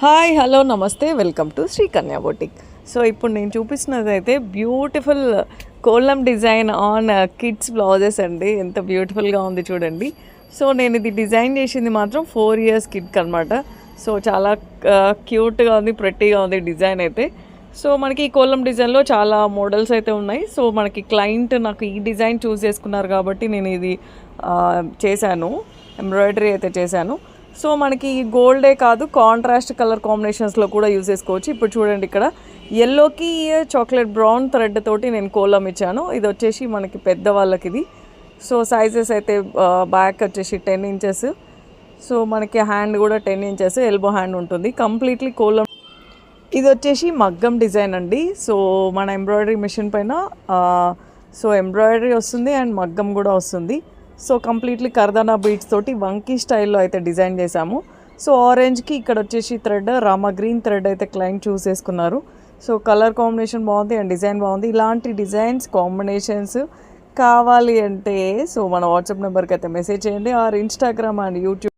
Hi hello నమస్తే welcome to Shri Kanya boutique. So ఇప్పుడు నేను చూపిస్తున్నది అయితే beautiful kolam design on kids blouses అండి. ఎంత బ్యూటిఫుల్గా ఉంది చూడండి. సో నేను ఇది డిజైన్ చేసింది మాత్రం 4 years కిడ్కి అనమాట. సో చాలా క్యూట్గా ఉంది, ప్రెట్టీగా ఉంది డిజైన్ అయితే. సో మనకి ఈ కోలం డిజైన్లో చాలా మోడల్స్ అయితే ఉన్నాయి. సో మనకి క్లయింట్ నాకు ఈ డిజైన్ చూస్ చేసుకున్నారు కాబట్టి నేను ఇది చేశాను, ఎంబ్రాయిడరీ అయితే చేశాను. సో మనకి గోల్డే కాదు, కాంట్రాస్ట్ కలర్ కాంబినేషన్స్లో కూడా యూజ్ చేసుకోవచ్చు. ఇప్పుడు చూడండి, ఇక్కడ ఎల్లోకి చాక్లెట్ బ్రౌన్ థ్రెడ్ తోటి నేను కోలం ఇచ్చాను. ఇది వచ్చేసి మనకి పెద్దవాళ్ళకి ఇది. సో సైజెస్ అయితే బ్యాక్ వచ్చేసి 10 inches. సో మనకి హ్యాండ్ కూడా 10 inches ఎల్బో హ్యాండ్ ఉంటుంది. కంప్లీట్లీ కోలం. ఇది వచ్చేసి మగ్గం డిజైన్ అండి. సో మన ఎంబ్రాయిడరీ మిషన్ పైన సో ఎంబ్రాయిడరీ వస్తుంది అండ్ మగ్గం కూడా వస్తుంది. సో కంప్లీట్లీ కర్దానా బీడ్స్ తోటి వంకీ స్టైల్లో అయితే డిజైన్ చేశాము. సో ఆరెంజ్కి ఇక్కడ వచ్చేసి థ్రెడ్ రామా గ్రీన్ థ్రెడ్ అయితే క్లయింట్ చూస్ చేసుకున్నారు. సో కలర్ కాంబినేషన్ బాగుంది అండ్ డిజైన్ బాగుంది. ఇలాంటి డిజైన్స్ కాంబినేషన్స్ కావాలి అంటే సో మన వాట్సాప్ నెంబర్కి అయితే మెసేజ్ చేయండి, ఆర్ ఇన్స్టాగ్రామ్ అండ్ యూట్యూబ్